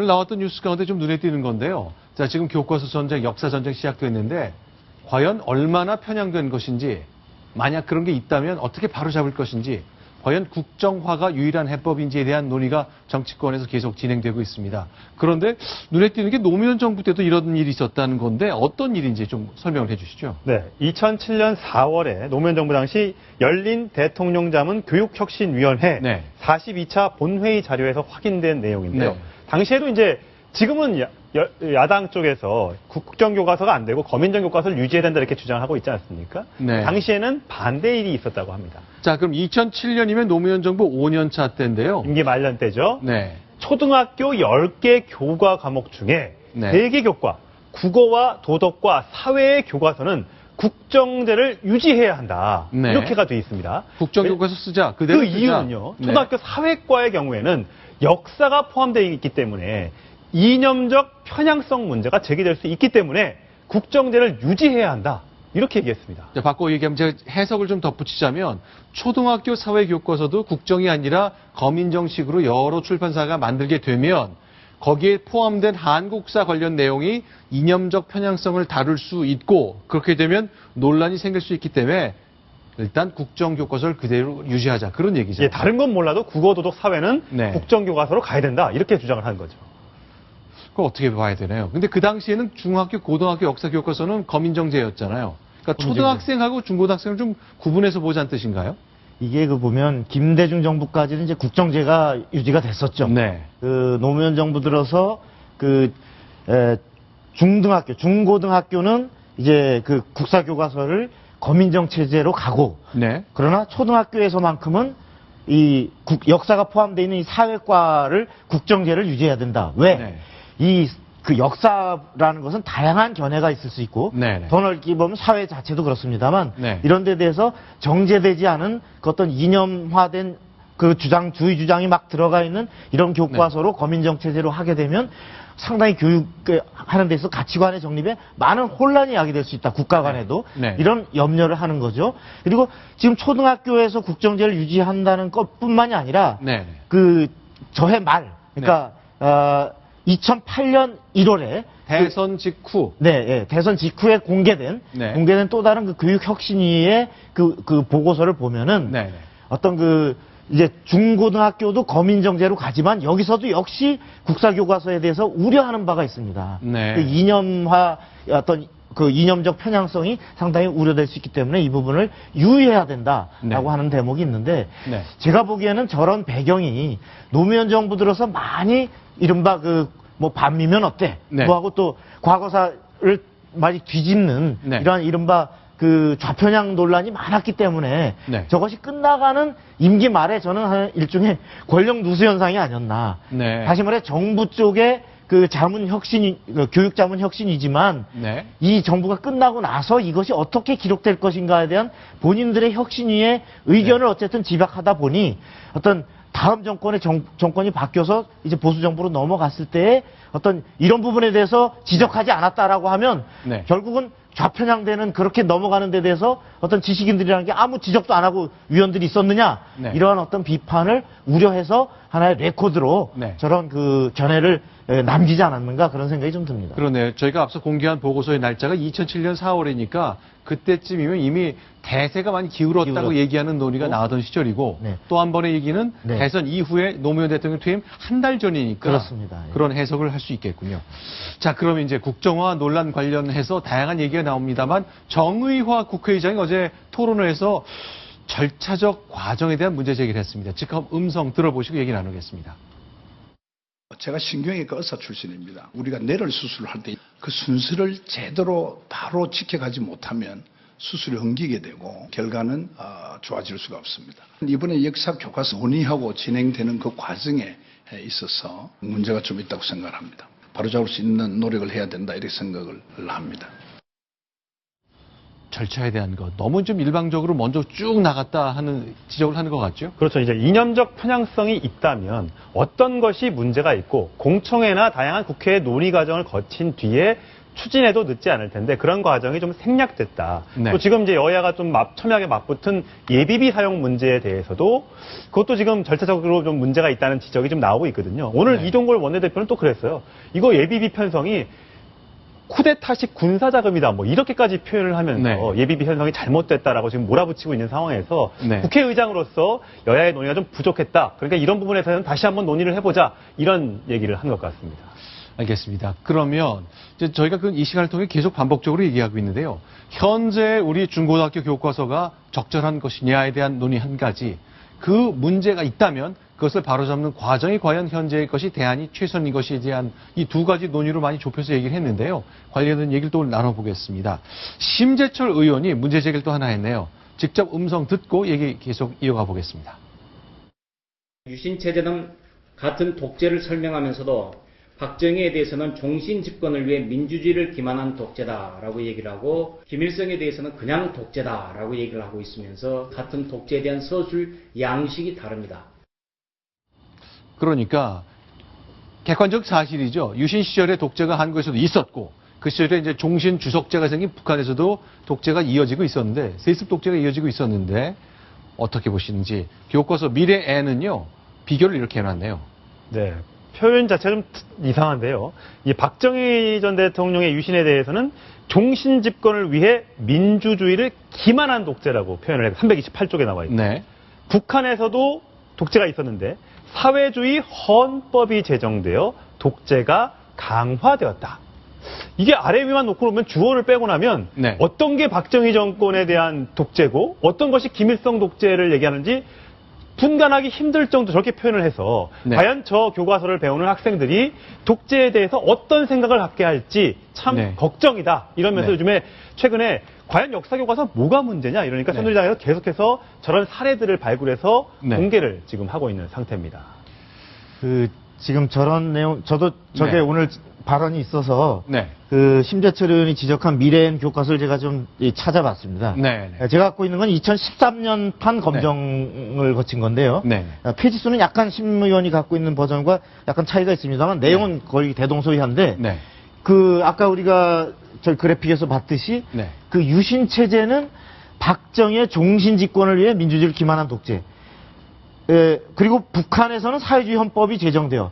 오늘 나왔던 뉴스 가운데 좀 눈에 띄는 건데요. 자, 지금 교과서 전쟁, 역사 전쟁 시작됐는데 과연 얼마나 편향된 것인지, 만약 그런 게 있다면 어떻게 바로잡을 것인지, 과연 국정화가 유일한 해법인지에 대한 논의가 정치권에서 계속 진행되고 있습니다. 그런데 눈에 띄는 게 노무현 정부 때도 이런 일이 있었다는 건데 어떤 일인지 좀 설명을 해 주시죠. 네, 2007년 4월에 노무현 정부 당시 열린 대통령자문 교육혁신위원회 네. 42차 본회의 자료에서 확인된 내용인데요. 네. 당시에도 이제 지금은 야당 쪽에서 국정교과서가 안 되고 거민정 교과서를 유지해야 된다 이렇게 주장하고 있지 않습니까? 네. 당시에는 반대 일이 있었다고 합니다. 자, 그럼 2007년이면 노무현 정부 5년 차 때인데요. 임기 말년 때죠. 네. 초등학교 10개 교과 과목 중에 네. 4개 교과, 국어와 도덕과 사회의 교과서는 국정제를 유지해야 한다. 네. 이렇게가 되어 있습니다. 국정교과서 쓰자. 그대로 그 쓰자. 이유는요. 네. 초등학교 사회과의 경우에는 역사가 포함되어 있기 때문에 이념적 편향성 문제가 제기될 수 있기 때문에 국정제를 유지해야 한다. 이렇게 얘기했습니다. 자, 바꿔 얘기하면 제가 해석을 좀 덧붙이자면 초등학교 사회교과서도 국정이 아니라 거민정식으로 여러 출판사가 만들게 되면 거기에 포함된 한국사 관련 내용이 이념적 편향성을 다룰 수 있고 그렇게 되면 논란이 생길 수 있기 때문에 일단 국정교과서를 그대로 유지하자. 그런 얘기죠. 예, 다른 건 몰라도 국어, 도덕, 사회는 네. 국정교과서로 가야 된다. 이렇게 주장을 하는 거죠. 그걸 어떻게 봐야 되나요? 근데 그 당시에는 중학교, 고등학교 역사 교과서는 거민정제였잖아요. 그러니까 초등학생하고 중고등학생을 좀 구분해서 보자는 뜻인가요? 이게 보면 김대중 정부까지는 이제 국정제가 유지가 됐었죠. 네. 그 노무현 정부 들어서 중등학교, 중고등학교는 이제 그 국사 교과서를 거민정 체제로 가고 네. 그러나 초등학교에서만큼은 이 역사가 포함되어 있는 이 사회과를 국정제를 유지해야 된다. 왜? 네. 그 역사라는 것은 다양한 견해가 있을 수 있고 네네. 더 넓게 보면 사회 자체도 그렇습니다만 네. 이런 데 대해서 정제되지 않은 그 어떤 이념화된 그 주장, 주의 주장이 막 들어가 있는 이런 교과서로 거민정 체제로 하게 되면 상당히 교육하는 데서 가치관의 정립에 많은 혼란이 야기될 수 있다. 국가 간에도 네. 이런 염려를 하는 거죠. 그리고 지금 초등학교에서 국정제를 유지한다는 것뿐만이 아니라 네. 그 저해 말 그러니까 2008년 1월에 대선 직후. 대선 직후에 공개된 또 다른 그 교육혁신위의 그 보고서를 보면은 네. 어떤 이제 중고등학교도 거민정제로 가지만 여기서도 역시 국사교과서에 대해서 우려하는 바가 있습니다. 네. 그 이념화 어떤 그 이념적 편향성이 상당히 우려될 수 있기 때문에 이 부분을 유의해야 된다라고 네. 하는 대목이 있는데 네. 제가 보기에는 저런 배경이 노무현 정부 들어서 많이 이른바 뭐 반미면 어때? 네. 뭐 하고 또 과거사를 많이 뒤집는 네. 이러한 이른바 그 좌편향 논란이 많았기 때문에 네. 저것이 끝나가는 임기 말에 저는 한 일종의 권력 누수 현상이 아니었나. 네. 다시 말해 정부 쪽의 그 교육 자문 혁신이지만 네. 이 정부가 끝나고 나서 이것이 어떻게 기록될 것인가에 대한 본인들의 혁신위의 의견을 어쨌든 집약하다 보니 어떤 다음 정권의 정권이 바뀌어서 이제 보수 정부로 넘어갔을 때 어떤 이런 부분에 대해서 지적하지 않았다라고 하면 네. 결국은 좌편향되는 그렇게 넘어가는 데 대해서 어떤 지식인들이라는 게 아무 지적도 안 하고 위원들이 있었느냐 네. 이러한 어떤 비판을 우려해서 하나의 레코드로 네. 저런 그 견해를 남기지 않았는가 그런 생각이 좀 듭니다. 그러네요. 저희가 앞서 공개한 보고서의 날짜가 2007년 4월이니까 그때쯤이면 이미 대세가 많이 기울었다고 얘기하는 논의가 나왔던 시절이고 네. 또 한 번의 얘기는 네. 대선 이후에 노무현 대통령 퇴임 한 달 전이니까 그렇습니다. 예. 그런 해석을 할 수 있겠군요. 자, 그럼 이제 국정화 논란 관련해서 다양한 얘기가 나옵니다만 정의화 국회의장이 어제 토론을 해서 절차적 과정에 대한 문제 제기를 했습니다. 즉각 음성 들어보시고 얘기 나누겠습니다. 제가 신경외과 의사 출신입니다. 우리가 뇌를 수술을 할 때 그 순서를 제대로 바로 지켜가지 못하면 수술이 엉기게 되고 결과는 좋아질 수가 없습니다. 이번에 역사 교과서 논의하고 진행되는 그 과정에 있어서 문제가 좀 있다고 생각합니다. 바로잡을 수 있는 노력을 해야 된다 이렇게 생각을 합니다. 절차에 대한 것 너무 좀 일방적으로 먼저 쭉 나갔다 하는 지적을 하는 것 같죠? 그렇죠. 이제 이념적 편향성이 있다면 어떤 것이 문제가 있고 공청회나 다양한 국회 논의 과정을 거친 뒤에 추진해도 늦지 않을 텐데 그런 과정이 좀 생략됐다. 네. 또 지금 이제 여야가 좀 첨예하게 맞붙은 예비비 사용 문제에 대해서도 그것도 지금 절차적으로 좀 문제가 있다는 지적이 좀 나오고 있거든요. 오늘 네. 이종걸 원내대표는 또 그랬어요. 이거 예비비 편성이 쿠데타식 군사자금이다. 뭐 이렇게까지 표현을 하면서 네. 예비비 편성이 잘못됐다라고 지금 몰아붙이고 있는 상황에서 네. 국회의장으로서 여야의 논의가 좀 부족했다. 그러니까 이런 부분에서는 다시 한번 논의를 해보자. 이런 얘기를 한 것 같습니다. 알겠습니다. 그러면 이제 저희가 이 시간을 통해 계속 반복적으로 얘기하고 있는데요. 현재 우리 중고등학교 교과서가 적절한 것이냐에 대한 논의 한 가지. 그 문제가 있다면 그것을 바로잡는 과정이 과연 현재의 것이 대안이 최선인 것에 대한 이 두 가지 논의로 많이 좁혀서 얘기를 했는데요. 관련된 얘기를 또 나눠보겠습니다. 심재철 의원이 문제 제기를 또 하나 했네요. 직접 음성 듣고 얘기 계속 이어가 보겠습니다. 유신체제 등 같은 독재를 설명하면서도 박정희에 대해서는 종신 집권을 위해 민주주의를 기만한 독재다라고 얘기를 하고 김일성에 대해서는 그냥 독재다라고 얘기를 하고 있으면서 같은 독재에 대한 서술 양식이 다릅니다. 그러니까 객관적 사실이죠. 유신 시절에 독재가 한국에서도 있었고 그 시절에 이제 종신 주석제가 생긴 북한에서도 독재가 이어지고 있었는데 세습 독재가 이어지고 있었는데 어떻게 보시는지 교과서 미래에는요 비교를 이렇게 해놨네요. 네. 표현 자체가 좀 이상한데요. 이 박정희 전 대통령의 유신에 대해서는 종신 집권을 위해 민주주의를 기만한 독재라고 표현을 해요. 328쪽에 나와 있고. 네. 북한에서도 독재가 있었는데 사회주의 헌법이 제정되어 독재가 강화되었다. 이게 아래 위만 놓고 보면 주어를 빼고 나면 네. 어떤 게 박정희 정권에 대한 독재고 어떤 것이 김일성 독재를 얘기하는지 분간하기 힘들 정도 저렇게 표현을 해서 네. 과연 저 교과서를 배우는 학생들이 독재에 대해서 어떤 생각을 갖게 할지 참 네. 걱정이다. 이러면서 네. 요즘에 최근에 과연 역사 교과서 뭐가 문제냐 이러니까 네. 선대위장에서 계속해서 저런 사례들을 발굴해서 네. 공개를 지금 하고 있는 상태입니다. 지금 저런 내용, 저도 저게 네. 오늘 발언이 있어서 네. 심재철 의원이 지적한 미래엔 교과서를 제가 좀 찾아봤습니다. 네. 네. 제가 갖고 있는 건 2013년판 검정을 거친 건데요. 네. 페이지 수는 약간 심 의원이 갖고 있는 버전과 약간 차이가 있습니다만 내용은 거의 대동소이한데 네. 아까 우리가 저 그래픽에서 봤듯이 네. 그 유신 체제는 박정희의 종신 집권을 위해 민주주의를 기만한 독재. 그리고 북한에서는 사회주의 헌법이 제정되어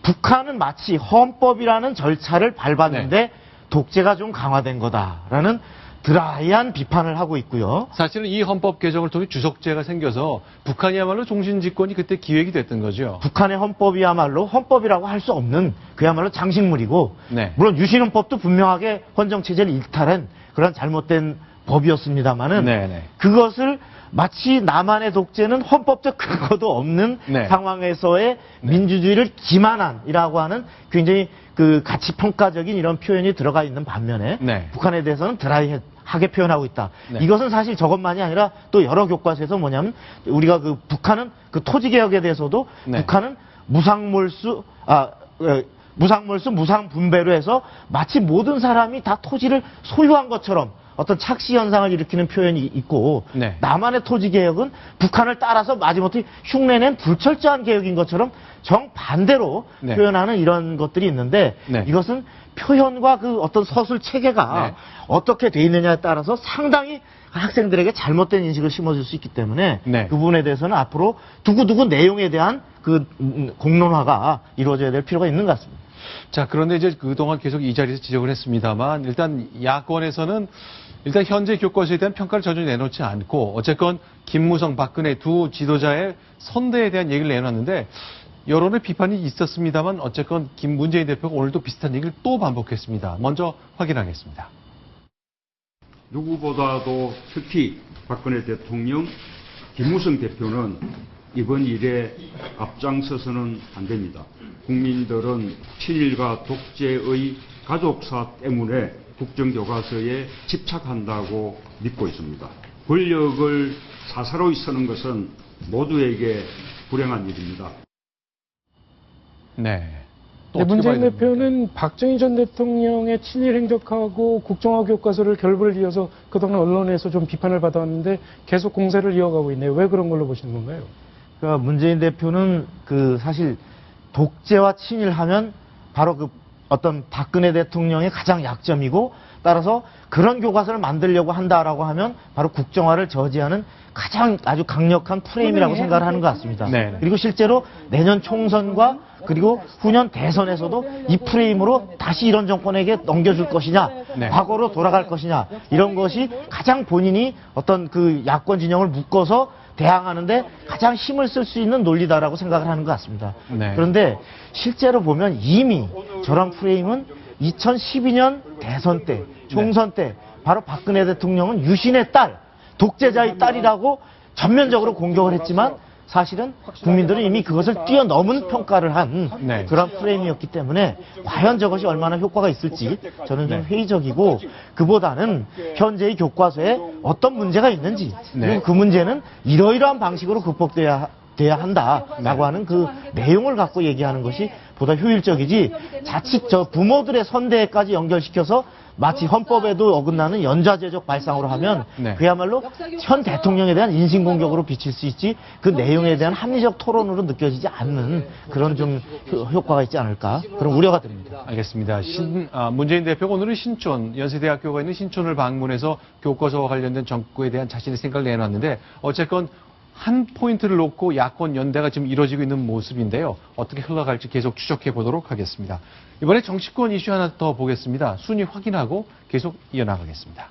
북한은 마치 헌법이라는 절차를 밟았는데 네. 독재가 좀 강화된 거다라는 드라이한 비판을 하고 있고요. 사실은 이 헌법 개정을 통해 주석제가 생겨서 북한이야말로 종신 집권이 그때 기획이 됐던 거죠. 북한의 헌법이야말로 헌법이라고 할 수 없는 그야말로 장식물이고 네. 물론 유신헌법도 분명하게 헌정체제를 일탈한 그런 잘못된 법이었습니다마는 네, 네. 그것을 마치 남한의 독재는 헌법적 근거도 없는 네. 상황에서의 민주주의를 기만한이라고 하는 굉장히 그 가치 평가적인 이런 표현이 들어가 있는 반면에 네. 북한에 대해서는 드라이하게 표현하고 있다. 네. 이것은 사실 저것만이 아니라 또 여러 교과서에서 뭐냐면 우리가 북한은 토지 개혁에 대해서도 네. 북한은 무상몰수 무상분배로 해서 마치 모든 사람이 다 토지를 소유한 것처럼 어떤 착시 현상을 일으키는 표현이 있고 네. 남한의 토지 개혁은 북한을 따라서 마지못해 흉내낸 불철저한 개혁인 것처럼 정반대로 네. 표현하는 이런 것들이 있는데 네. 이것은 표현과 그 어떤 서술 체계가 네. 어떻게 돼 있느냐에 따라서 상당히 학생들에게 잘못된 인식을 심어줄 수 있기 때문에 네. 그 부분에 대해서는 앞으로 두고두고 내용에 대한 그 공론화가 이루어져야 될 필요가 있는 것 같습니다. 자, 그런데 이제 그동안 계속 이 자리에서 지적을 했습니다만 일단 야권에서는 일단 현재 교과서에 대한 평가를 전혀 내놓지 않고 어쨌건 김무성, 박근혜 두 지도자의 선대에 대한 얘기를 내놨는데 여론의 비판이 있었습니다만 어쨌건 문재인 대표가 오늘도 비슷한 얘기를 또 반복했습니다. 먼저 확인하겠습니다. 누구보다도 특히 박근혜 대통령, 김무성 대표는 이번 일에 앞장서서는 안 됩니다. 국민들은 친일과 독재의 가족사 때문에 국정교과서에 집착한다고 믿고 있습니다. 권력을 사사로이 쓰는 것은 모두에게 불행한 일입니다. 네. 또 네, 어떻게 문재인 봐야 됩니까? 대표는 박정희 전 대통령의 친일 행적하고 국정화 교과서를 결부를 이어서 그동안 언론에서 좀 비판을 받아왔는데 계속 공세를 이어가고 있네요. 왜 그런 걸로 보시는 건가요? 그러니까 문재인 대표는 사실 독재와 친일하면 바로 어떤 박근혜 대통령의 가장 약점이고 따라서 그런 교과서를 만들려고 한다라고 하면 바로 국정화를 저지하는 가장 아주 강력한 프레임이라고 생각을 하는 것 같습니다. 네. 그리고 실제로 내년 총선과 그리고 후년 대선에서도 이 프레임으로 다시 이런 정권에게 넘겨줄 것이냐, 네. 과거로 돌아갈 것이냐, 이런 것이 가장 본인이 어떤 그 야권 진영을 묶어서 대항하는데 가장 힘을 쓸 수 있는 논리다라고 생각을 하는 것 같습니다. 네. 그런데 실제로 보면 이미 저런 프레임은 2012년 대선 때, 총선 때 바로 박근혜 대통령은 유신의 딸, 독재자의 딸이라고 전면적으로 공격을 했지만 사실은 국민들은 이미 그것을 뛰어넘은 평가를 한 네. 그런 프레임이었기 때문에 과연 저것이 얼마나 효과가 있을지 저는 좀 회의적이고 그보다는 현재의 교과서에 어떤 문제가 있는지 네. 그리고 그 문제는 이러이러한 방식으로 극복돼야 한다라고 하는 그 내용을 갖고 얘기하는 것이 보다 효율적이지 자칫 저 부모들의 선대까지 연결시켜서 마치 헌법에도 어긋나는 연좌제적 발상으로 하면 네. 그야말로 현 대통령에 대한 인신공격으로 비칠 수 있지 그 내용에 대한 합리적 토론으로 느껴지지 않는 그런 좀 효과가 있지 않을까 그런 우려가 듭니다. 알겠습니다. 문재인 대표가 오늘은 신촌, 연세대학교가 있는 신촌을 방문해서 교과서와 관련된 정부에 대한 자신의 생각을 내놨는데 어쨌건 한 포인트를 놓고 야권 연대가 지금 이루어지고 있는 모습인데요. 어떻게 흘러갈지 계속 추적해 보도록 하겠습니다. 이번에 정치권 이슈 하나 더 보겠습니다. 순위 확인하고 계속 이어나가겠습니다.